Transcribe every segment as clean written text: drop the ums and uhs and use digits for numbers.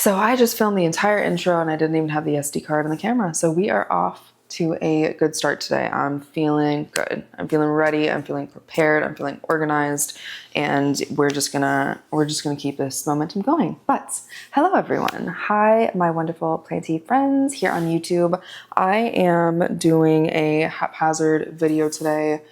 So I just filmed the entire intro and I didn't even have the SD card on the camera. So we are off to a good start today. I'm feeling good. I'm feeling ready. I'm feeling prepared. I'm feeling organized, and we're just gonna keep this momentum going. But hello everyone. Hi, my wonderful planty friends here on YouTube. I am doing a haphazard video today,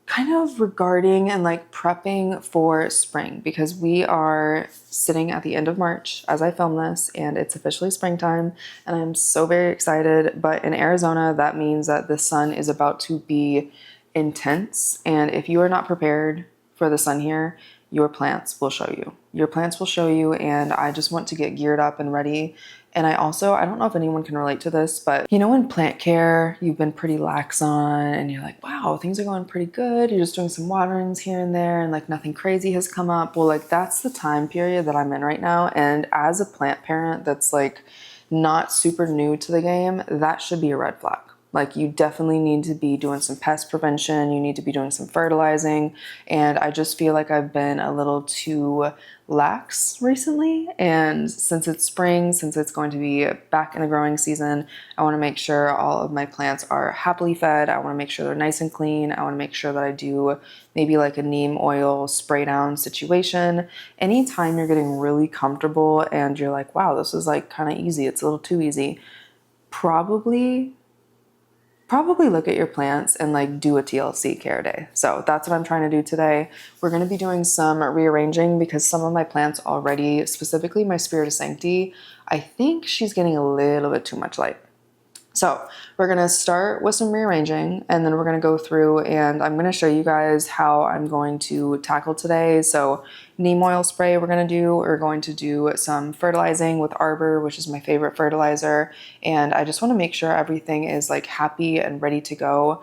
kind of regarding and like prepping for spring, because we are sitting at the end of March as I film this and it's officially springtime and I'm so very excited. But in Arizona, that means that the sun is about to be intense, and if you are not prepared for the sun here, your plants will show you. Your plants will show you, and I just want to get geared up and ready. And I don't know if anyone can relate to this, but you know, in plant care, you've been pretty lax on and you're like, wow, things are going pretty good. You're just doing some waterings here and there and like nothing crazy has come up. Well, like that's the time period that I'm in right now. And as a plant parent that's like not super new to the game, that should be a red flag. Like you definitely need to be doing some pest prevention. You need to be doing some fertilizing. And I just feel like I've been a little too lax recently. And since it's spring, since it's going to be back in the growing season, I want to make sure all of my plants are happily fed. I want to make sure they're nice and clean. I want to make sure that I do maybe like a neem oil spray down situation. Anytime you're getting really comfortable and you're like, wow, this is like kind of easy. It's a little too easy. Probably look at your plants and like do a TLC care day. So that's what I'm trying to do today. We're going to be doing some rearranging because some of my plants already, specifically my Spirit of Sanctity, I think she's getting a little bit too much light. So we're going to start with some rearranging, and then we're going to go through and I'm going to show you guys how I'm going to tackle today. So neem oil spray we're going to do some fertilizing with Arbor, which is my favorite fertilizer. And I just want to make sure everything is like happy and ready to go.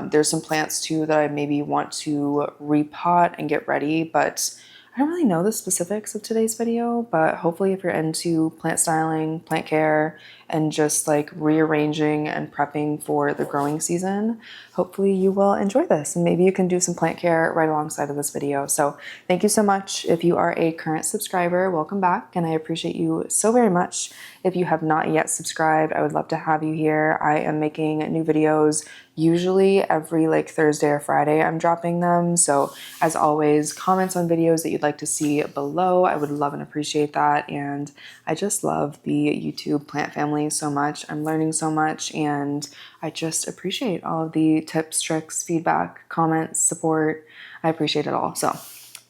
There's some plants too that I maybe want to repot and get ready, but I don't really know the specifics of today's video, but hopefully if you're into plant styling, plant care, and just like rearranging and prepping for the growing season, hopefully you will enjoy this and maybe you can do some plant care right alongside of this video. So thank you so much. If you are a current subscriber, welcome back, and I appreciate you so very much. If you have not yet subscribed, I would love to have you here. I am making new videos usually every like Thursday or Friday. I'm dropping them. So as always, comments on videos that you'd like to see below. I would love and appreciate that. And I just love the YouTube plant family so much. I'm learning so much, and I just appreciate all of the tips, tricks, feedback, comments, support. I appreciate it all. So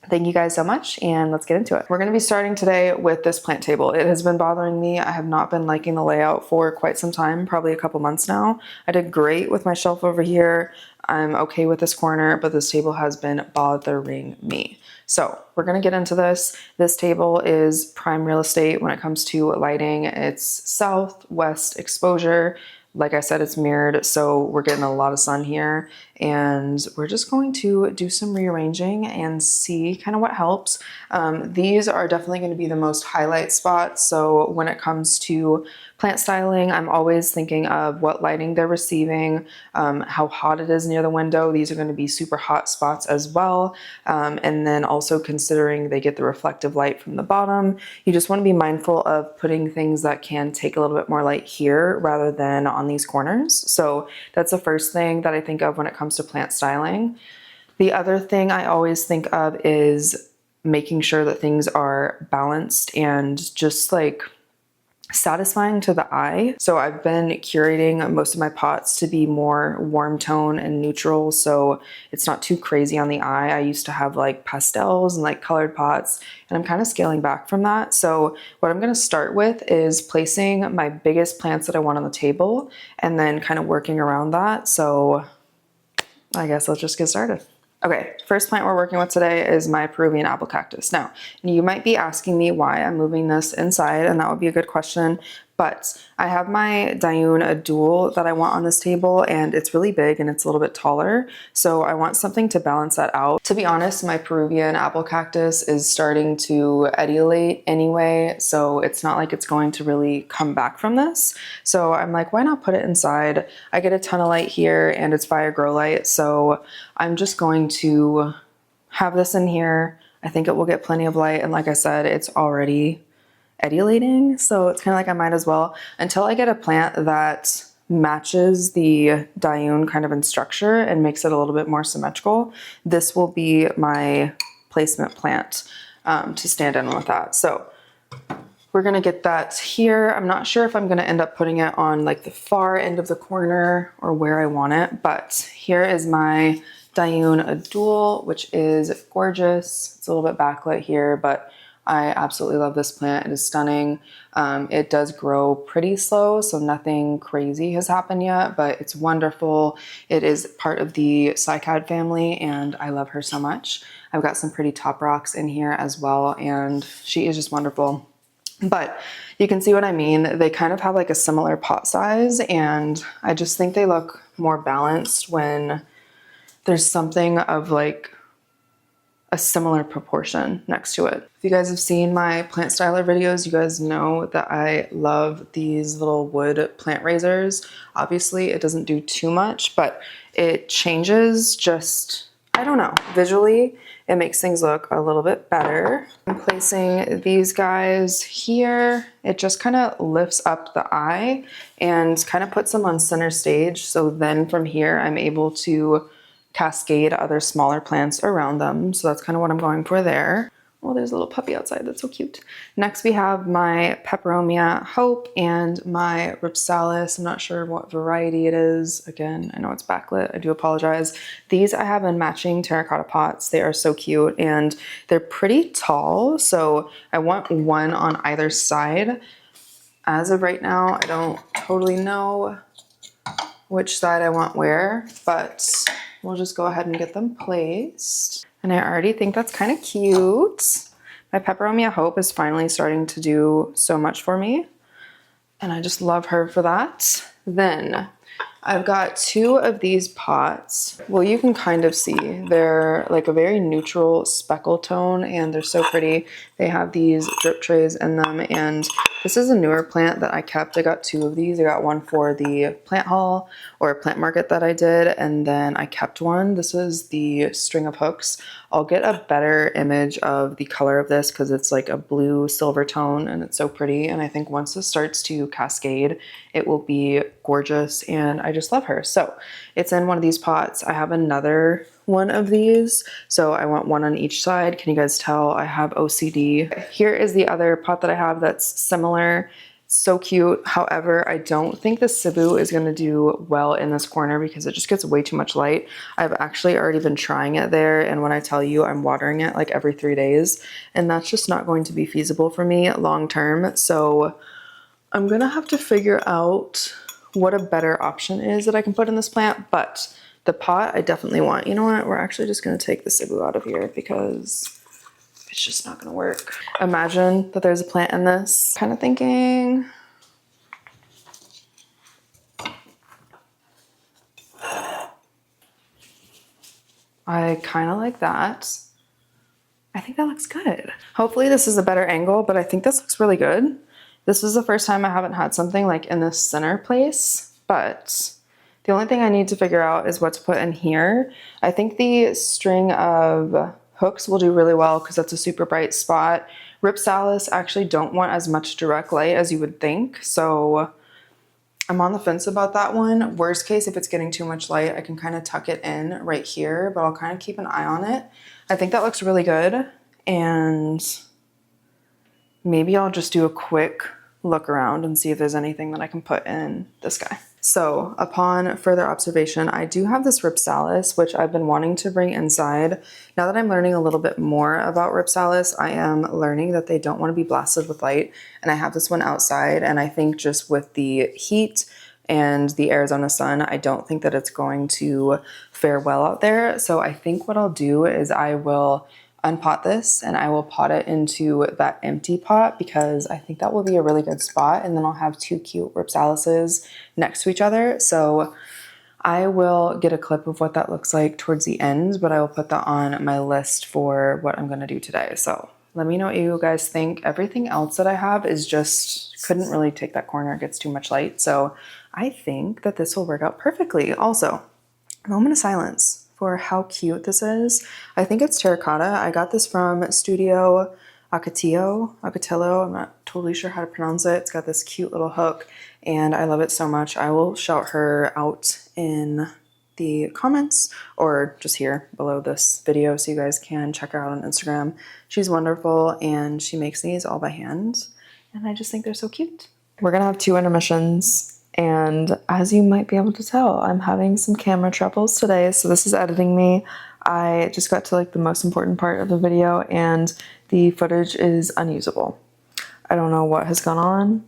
thank you guys so much, and let's get into it. We're going to be starting today with this plant table. It has been bothering me. I have not been liking the layout for quite some time, probably a couple months now. I did great with my shelf over here. I'm okay with this corner, but this table has been bothering me. So we're going to get into this. This table is prime real estate when it comes to lighting. It's southwest exposure. Like I said, it's mirrored, so we're getting a lot of sun here, and we're just going to do some rearranging and see kind of what helps. These are definitely going to be the most highlight spots. So when it comes to plant styling, I'm always thinking of what lighting they're receiving, how hot it is near the window. These are going to be super hot spots as well. And then also considering they get the reflective light from the bottom. You just want to be mindful of putting things that can take a little bit more light here rather than on these corners. So that's the first thing that I think of when it comes to plant styling. The other thing I always think of is making sure that things are balanced and just like satisfying to the eye. So I've been curating most of my pots to be more warm tone and neutral, so it's not too crazy on the eye. I used to have like pastels and like colored pots, and I'm kind of scaling back from that. So what I'm going to start with is placing my biggest plants that I want on the table and then kind of working around that. So I guess let's just get started. Okay, first plant we're working with today is my Peruvian apple cactus. Now, you might be asking me why I'm moving this inside, and that would be a good question. But I have my Dioun a dual that I want on this table, and it's really big and it's a little bit taller. So I want something to balance that out. To be honest, my Peruvian apple cactus is starting to etiolate anyway, so it's not like it's going to really come back from this. So I'm like, why not put it inside? I get a ton of light here and it's by a grow light, so I'm just going to have this in here. I think it will get plenty of light, and like I said, it's already etiolating. So it's kind of like I might as well, until I get a plant that matches the dioon kind of in structure and makes it a little bit more symmetrical, this will be my placement plant to stand in with that. So we're gonna get that here. I'm not sure if I'm gonna end up putting it on like the far end of the corner or where I want it, but here is my Dioon Adul, which is gorgeous. It's a little bit backlit here, but I absolutely love this plant. It is stunning. It does grow pretty slow, so nothing crazy has happened yet, but it's wonderful. It is part of the cycad family, and I love her so much. I've got some pretty top rocks in here as well, and she is just wonderful. But you can see what I mean. They kind of have like a similar pot size, and I just think they look more balanced when there's something of like a similar proportion next to it. If you guys have seen my plant styler videos, you guys know that I love these little wood plant raisers. Obviously it doesn't do too much, but it changes just, I don't know, visually it makes things look a little bit better. I'm placing these guys here. It just kind of lifts up the eye and kind of puts them on center stage. So then from here, I'm able to cascade other smaller plants around them. So that's kind of what I'm going for there. Oh, there's a little puppy outside. That's so cute. Next, we have my Peperomia Hope and my Ripsalis. I'm not sure what variety it is. Again, I know it's backlit. I do apologize. These I have in matching terracotta pots. They are so cute and they're pretty tall. So I want one on either side. As of right now, I don't totally know which side I want where, but we'll just go ahead and get them placed. And I already think that's kind of cute. My Peperomia Hope is finally starting to do so much for me, and I just love her for that. Then I've got two of these pots. Well, you can kind of see they're like a very neutral speckle tone, and they're so pretty. They have these drip trays in them, and this is a newer plant that I kept. I got two of these. I got one for the plant haul or plant market that I did, and then I kept one. This is the string of hooks. I'll get a better image of the color of this because it's like a blue silver tone and it's so pretty. And I think once this starts to cascade, it will be gorgeous, and I just love her. So it's in one of these pots. I have another one of these, so I want one on each side. Can you guys tell I have OCD? Here is the other pot that I have that's similar. So cute. However, I don't think the Cebu is going to do well in this corner because it just gets way too much light. I've actually already been trying it there, and when I tell you I'm watering it like every 3 days, and that's just not going to be feasible for me long term. So I'm gonna have to figure out what a better option is that I can put in this plant, but the pot I definitely want. You know what? We're actually just gonna take the Cebu out of here because it's just not gonna work. Imagine that there's a plant in this. Kind of thinking, I kind of like that. I think that looks good. Hopefully this is a better angle, but I think this looks really good. This is the first time I haven't had something like in this center place, but the only thing I need to figure out is what to put in here. I think the string of hooks will do really well because that's a super bright spot. Ripsalis actually don't want as much direct light as you would think, so I'm on the fence about that one. Worst case, if it's getting too much light, I can kind of tuck it in right here, but I'll kind of keep an eye on it. I think that looks really good, and maybe I'll just do a quick look around and see if there's anything that I can put in this guy. So upon further observation, I do have this Ripsalis, which I've been wanting to bring inside. Now that I'm learning a little bit more about Ripsalis, I am learning that they don't want to be blasted with light. And I have this one outside, and I think just with the heat and the Arizona sun, I don't think that it's going to fare well out there. So I think what I'll do is I will unpot this and I will pot it into that empty pot because I think that will be a really good spot, and then I'll have two cute Ripsalises next to each other. So I will get a clip of what that looks like towards the end, but I will put that on my list for what I'm going to do today. So let me know what you guys think. Everything else that I have is just couldn't really take that corner. It gets too much light. So I think that this will work out perfectly. Also, moment of silence for how cute this is. I think it's terracotta. I got this from Studio Ocotillo. I'm not totally sure how to pronounce it. It's got this cute little hook and I love it so much. I will shout her out in the comments or just here below this video so you guys can check her out on Instagram. She's wonderful and she makes these all by hand and I just think they're so cute. We're gonna have 2 intermissions and as you might be able to tell, I'm having some camera troubles today. So this is editing me. I just got to like the most important part of the video and the footage is unusable. I don't know what has gone on.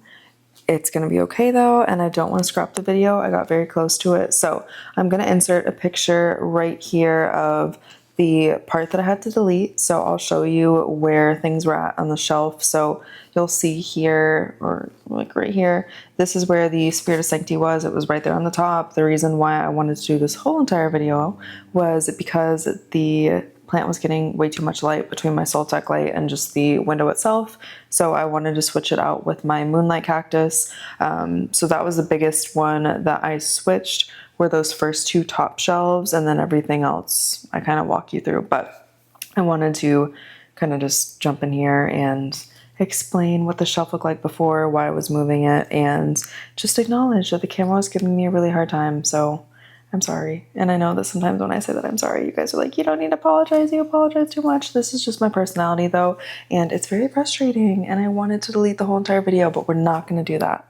It's gonna be okay though, and I don't want to scrap the video. I got very close to it. So I'm gonna insert a picture right here of the part that I had to delete. So I'll show you where things were at on the shelf. So you'll see here, or like right here, this is where the Spirit of Sanctity was. It was right there on the top. The reason why I wanted to do this whole entire video was because the plant was getting way too much light between my Soltec light and just the window itself. So I wanted to switch it out with my Moonlight cactus. So that was the biggest one that I switched, were those first 2 top shelves, and then everything else I kind of walk you through. But I wanted to kind of just jump in here and explain what the shelf looked like before, why I was moving it, and just acknowledge that the camera was giving me a really hard time. So I'm sorry. And I know that sometimes when I say that I'm sorry, you guys are like, you don't need to apologize. You apologize too much. This is just my personality though. And it's very frustrating. And I wanted to delete the whole entire video, but we're not going to do that.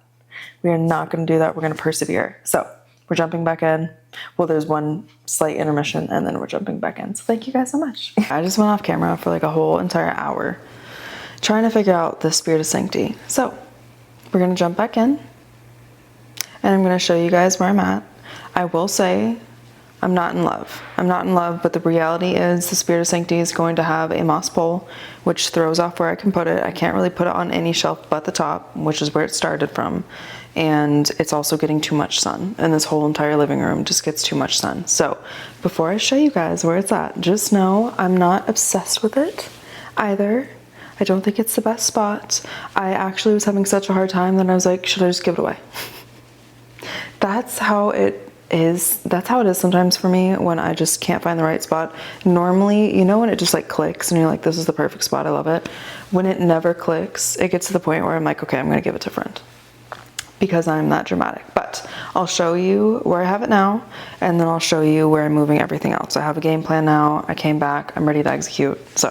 We are not going to do that. We're going to persevere. So we're jumping back in. Well, there's one slight intermission and then we're jumping back in. So thank you guys so much. I just went off camera for like a whole entire hour trying to figure out the Spirit of Sanctity. So we're going to jump back in and I'm going to show you guys where I'm at. I will say I'm not in love. I'm not in love, but the reality is the Spirit of Sanctity is going to have a moss pole, which throws off where I can put it. I can't really put it on any shelf but the top, which is where it started from. And it's also getting too much sun. And this whole entire living room just gets too much sun. So before I show you guys where it's at, just know I'm not obsessed with it either. I don't think it's the best spot. I actually was having such a hard time that I was like, should I just give it away? That's how it is. That's how it is sometimes for me when I just can't find the right spot. Normally, you know, when it just like clicks and you're like, this is the perfect spot, I love it. When it never clicks, it gets to the point where I'm like, okay, I'm gonna give it to a friend because I'm that dramatic. But I'll show you where I have it now and then I'll show you where I'm moving everything else. I have a game plan now. I came back, I'm ready to execute. So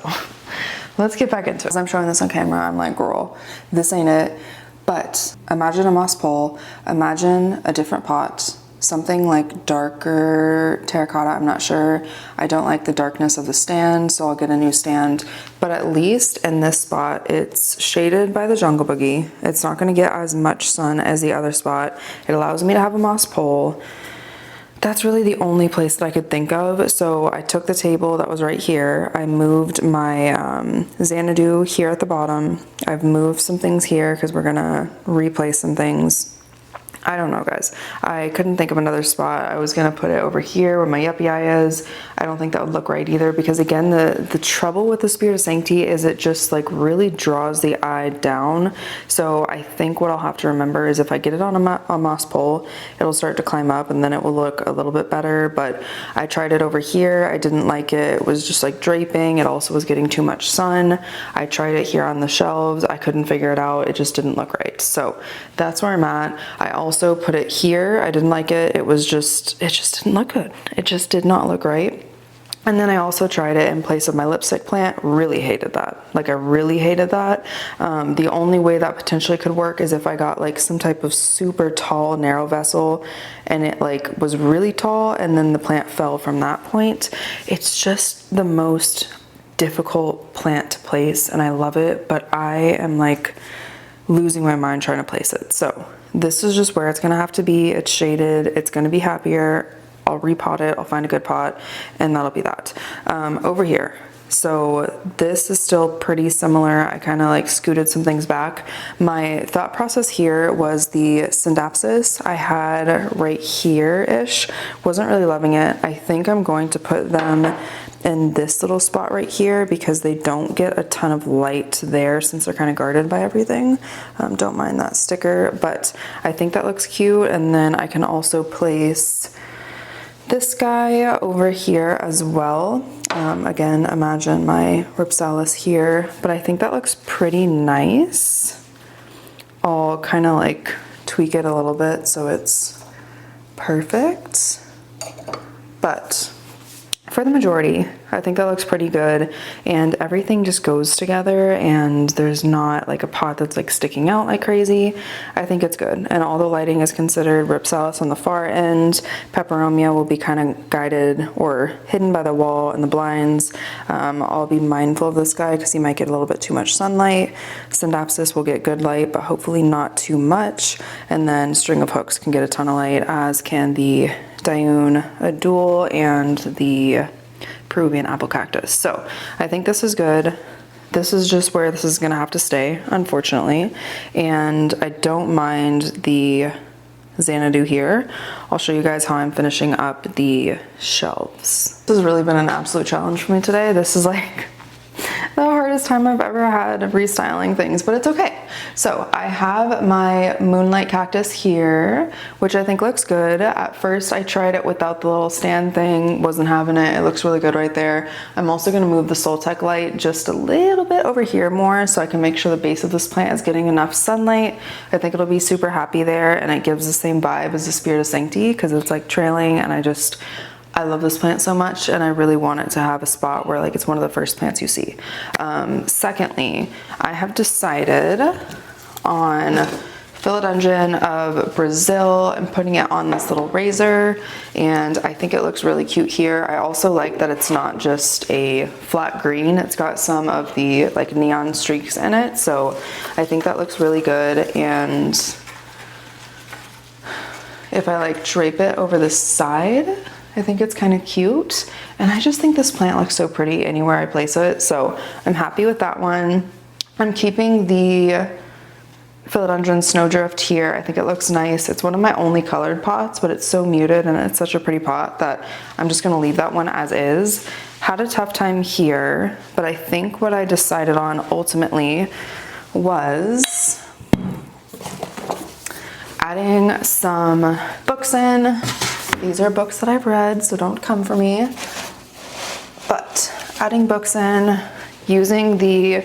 let's get back into it. As I'm showing this on camera, I'm like, girl, this ain't it. But imagine a moss pole, imagine a different pot, something like darker terracotta, I'm not sure. I don't like the darkness of the stand, so I'll get a new stand. But at least in this spot, it's shaded by the jungle boogie. It's not gonna get as much sun as the other spot. It allows me to have a moss pole. That's really the only place that I could think of. So I took the table that was right here. I moved my Xanadu here at the bottom. I've moved some things here because we're gonna replace some things. I don't know, guys. I couldn't think of another spot. I was gonna put it over here where my yuppie eye is. I don't think that would look right either because again, the trouble with the Spirit of Sanctity is it just like really draws the eye down. So I think what I'll have to remember is if I get it on a moss pole, it'll start to climb up and then it will look a little bit better. But I tried it over here. I didn't like it. It was just like draping. It also was getting too much sun. I tried it here on the shelves. I couldn't figure it out. It just didn't look right. So that's where I'm at. I also put it here. I didn't like it. It just didn't look good. It just did not look right. And then I also tried it in place of my lipstick plant. Really hated that. Like I really hated that. The only way that potentially could work is if I got like some type of super tall narrow vessel and it like was really tall and then the plant fell from that point. It's just the most difficult plant to place and I love it, but I am like losing my mind trying to place it. So this is just where it's gonna have to be. It's shaded, it's gonna be happier. I'll repot it, I'll find a good pot, and that'll be that. Over here, so this is still pretty similar. I kind of like scooted some things back. My thought process here was the Syndapsis I had right here-ish. Wasn't really loving it. I think I'm going to put them in this little spot right here because they don't get a ton of light there since they're kind of guarded by everything. Don't mind that sticker, but I think that looks cute. And then I can also place this guy over here as well. Again, imagine my Ripsalis here, but I think that looks pretty nice. I'll kind of like tweak it a little bit so it's perfect. But for the majority, I think that looks pretty good, and everything just goes together and there's not like a pot that's like sticking out like crazy. I think it's good, and all the lighting is considered Ripsalis on the far end. Peperomia will be kind of guided or hidden by the wall and the blinds. I'll be mindful of this guy because he might get a little bit too much sunlight. Syndapsis will get good light, but hopefully not too much. And then String of Hooks can get a ton of light, as can the Dioun Adul and the Peruvian Apple Cactus. So I think this is good. This is just where this is gonna have to stay, unfortunately. And I don't mind the Xanadu here. I'll show you guys how I'm finishing up the shelves. This has really been an absolute challenge for me today. This is like the hardest time I've ever had restyling things, but it's okay. So I have my Moonlight Cactus here, which I think looks good. At first I tried it without the little stand thing, wasn't having it. It looks really good right there. I'm also gonna move the Soltec light just a little bit over here more so I can make sure the base of this plant is getting enough sunlight. I think it'll be super happy there, and it gives the same vibe as the Spirit of Sanctity because it's like trailing, and I love this plant so much, and I really want it to have a spot where like it's one of the first plants you see. Secondly, I have decided on Philodendron of Brazil. I'm putting it on this little razor, and I think it looks really cute here. I also like that it's not just a flat green. It's got some of the like neon streaks in it, so I think that looks really good. And if I like drape it over the side, I think it's kind of cute, and I just think this plant looks so pretty anywhere I place it, so I'm happy with that one. I'm keeping the Philodendron Snowdrift here. I think it looks nice. It's one of my only colored pots, but it's so muted and it's such a pretty pot that I'm just gonna leave that one as is. Had a tough time here, but I think what I decided on ultimately was adding some books in. These are books that I've read, so don't come for me. But adding books in, using the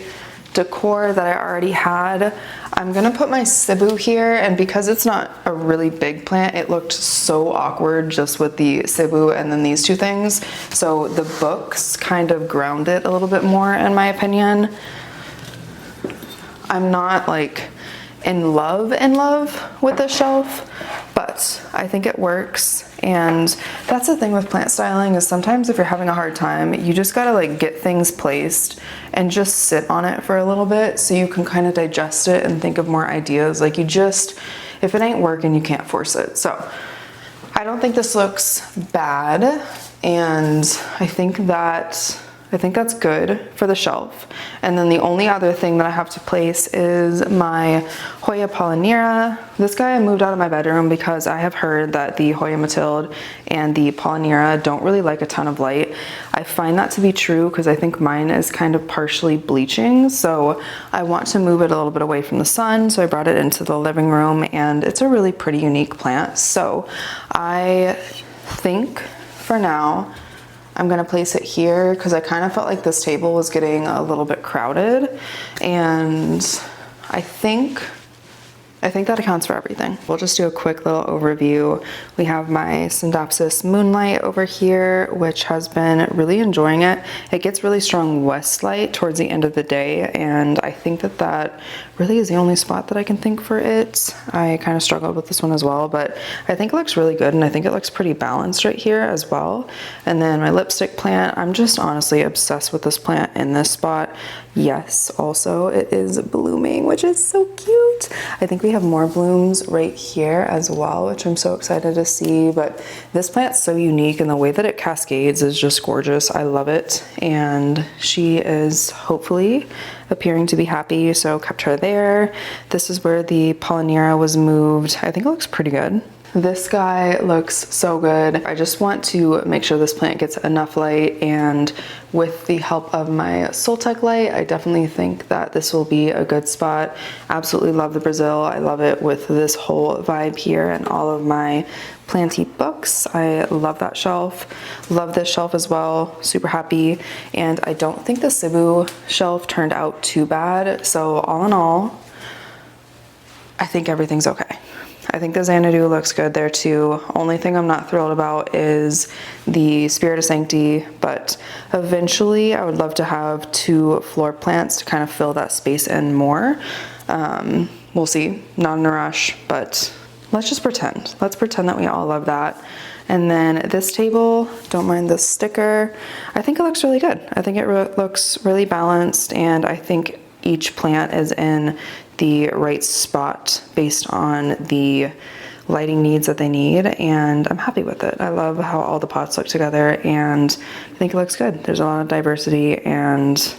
decor that I already had. I'm gonna put my Cebu here, and because it's not a really big plant, it looked so awkward just with the Cebu and then these two things. So the books kind of ground it a little bit more, in my opinion. I'm not like in love with this shelf, but I think it works. And that's the thing with plant styling, is sometimes if you're having a hard time, you just gotta like get things placed and just sit on it for a little bit so you can kind of digest it and think of more ideas. Like if it ain't working, you can't force it. So I don't think this looks bad, and I think that's good for the shelf. And then the only other thing that I have to place is my Hoya Polynera. This guy I moved out of my bedroom because I have heard that the Hoya Mathilde and the Polynera don't really like a ton of light. I find that to be true because I think mine is kind of partially bleaching, so I want to move it a little bit away from the sun, so I brought it into the living room, and it's a really pretty unique plant. So I think for now I'm gonna place it here because I kind of felt like this table was getting a little bit crowded, and I think that accounts for everything. We'll just do a quick little overview. We have my Syndapsis Moonlight over here, which has been really enjoying it. It gets really strong west light towards the end of the day, and I think that really is the only spot that I can think for it. I kind of struggled with this one as well, but I think it looks really good, and I think it looks pretty balanced right here as well. And then my lipstick plant, I'm just honestly obsessed with this plant in this spot. Yes, also it is blooming, which is so cute. I think we have more blooms right here as well, which I'm so excited to see. But this plant's so unique, and the way that it cascades is just gorgeous. I love it, and she is hopefully appearing to be happy, so kept her there. This is where the Polynera was moved. I think it looks pretty good. This guy looks so good. I just want to make sure this plant gets enough light, and with the help of my Soltech light, I definitely think that this will be a good spot. Absolutely love the Brazil. I love it with this whole vibe here and all of my planty books. I love that shelf. Love this shelf as well. Super happy. And I don't think the Cebu shelf turned out too bad. So all in all, I think everything's okay. I think the Xanadu looks good there too. Only thing I'm not thrilled about is the Spirit of Sanctity, but eventually I would love to have 2 floor plants to kind of fill that space in more. We'll see, not in a rush, but let's just pretend. Let's pretend that we all love that. And then this table, don't mind this sticker. I think it looks really good. I think it looks really balanced, and I think each plant is in the right spot based on the lighting needs that they need, and I'm happy with it. I love how all the pots look together, and I think it looks good. There's a lot of diversity, and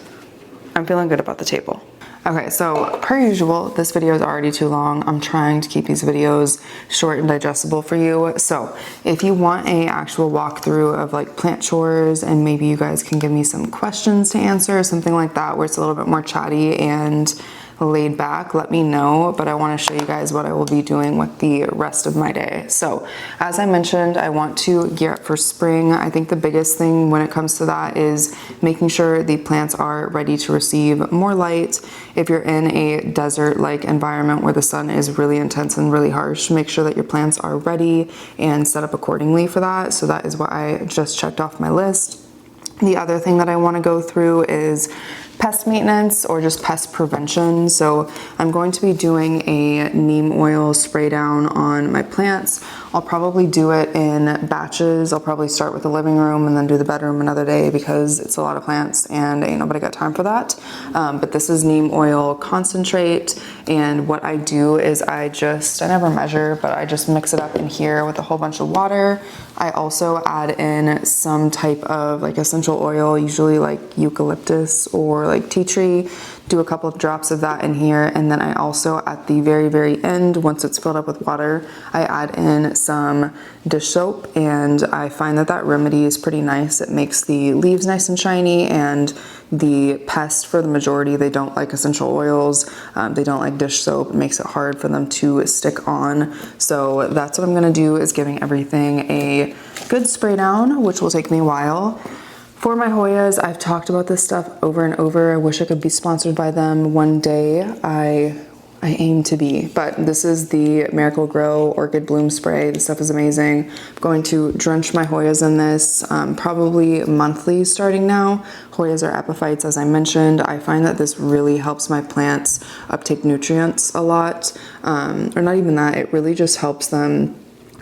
I'm feeling good about the table. Okay, so per usual, this video is already too long. I'm trying to keep these videos short and digestible for you. So if you want a actual walkthrough of like plant chores, and maybe you guys can give me some questions to answer, something like that, where it's a little bit more chatty and laid back, let me know. But I want to show you guys what I will be doing with the rest of my day. So as I mentioned, I want to gear up for spring. I think the biggest thing when it comes to that is making sure the plants are ready to receive more light. If you're in a desert-like environment where the sun is really intense and really harsh, make sure that your plants are ready and set up accordingly for that. So that is what I just checked off my list. The other thing that I want to go through is pest maintenance, or just pest prevention. So I'm going to be doing a neem oil spray down on my plants. I'll probably do it in batches. I'll probably start with the living room and then do the bedroom another day, because it's a lot of plants and ain't nobody got time for that. But this is neem oil concentrate, and what I do is I never measure, but I just mix it up in here with a whole bunch of water. I also add in some type of like essential oil, usually like eucalyptus or like tea tree. Do a couple of drops of that in here, and then I also at the very, very end, once it's filled up with water, I add in some dish soap, and I find that that remedy is pretty nice. It makes the leaves nice and shiny, and the pest, for the majority, they don't like essential oils, they don't like dish soap. It makes it hard for them to stick on. So that's what I'm gonna do, is giving everything a good spray down, which will take me a while. For my Hoyas, I've talked about this stuff over and over. I wish I could be sponsored by them one day. I aim to be, but this is the Miracle Grow Orchid Bloom Spray. This stuff is amazing. I'm going to drench my Hoyas in this probably monthly starting now. Hoyas are epiphytes, as I mentioned. I find that this really helps my plants uptake nutrients a lot, or not even that, it really just helps them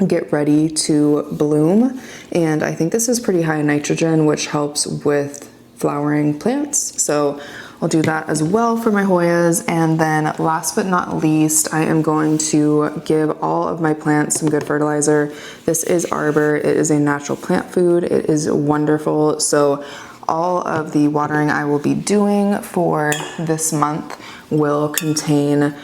get ready to bloom. And I think this is pretty high in nitrogen, which helps with flowering plants. So I'll do that as well for my Hoyas. And then last but not least, I am going to give all of my plants some good fertilizer. This is Arbor. It is a natural plant food. It is wonderful. So all of the watering I will be doing for this month will contain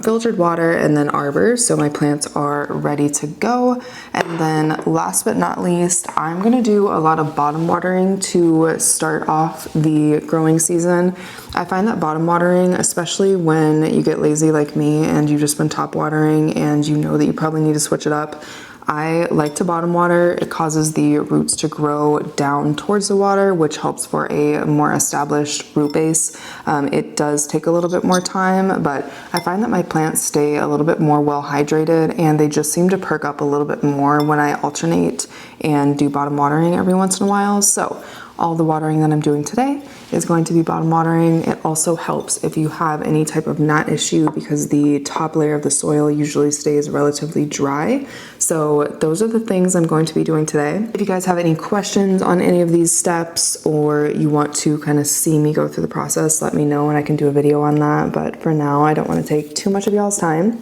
filtered water and then Arbor, so my plants are ready to go. And then last but not least, I'm gonna do a lot of bottom watering to start off the growing season. I find that bottom watering, especially when you get lazy like me and you've just been top watering and you know that you probably need to switch it up, I like to bottom water. It causes the roots to grow down towards the water, which helps for a more established root base. It does take a little bit more time, but I find that my plants stay a little bit more well hydrated, and they just seem to perk up a little bit more when I alternate and do bottom watering every once in a while. So all the watering that I'm doing today is going to be bottom watering. It also helps if you have any type of gnat issue, because the top layer of the soil usually stays relatively dry. So those are the things I'm going to be doing today. If you guys have any questions on any of these steps, or you want to kind of see me go through the process, let me know and I can do a video on that. But for now, I don't want to take too much of y'all's time.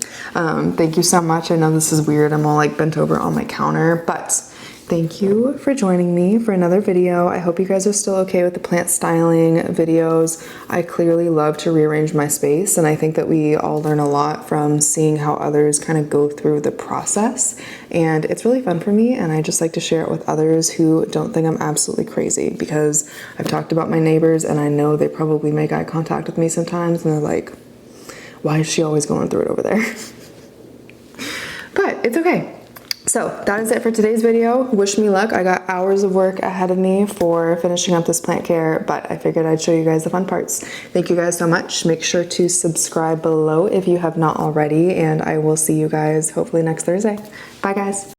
Thank you so much. I know this is weird. I'm all like bent over on my counter, but thank you for joining me for another video. I hope you guys are still okay with the plant styling videos. I clearly love to rearrange my space, and I think that we all learn a lot from seeing how others kind of go through the process, and it's really fun for me, and I just like to share it with others who don't think I'm absolutely crazy, because I've talked about my neighbors and I know they probably make eye contact with me sometimes and they're like, why is she always going through it over there? But it's okay. So that is it for today's video. Wish me luck. I got hours of work ahead of me for finishing up this plant care, but I figured I'd show you guys the fun parts. Thank you guys so much. Make sure to subscribe below if you have not already, and I will see you guys hopefully next Thursday. Bye guys.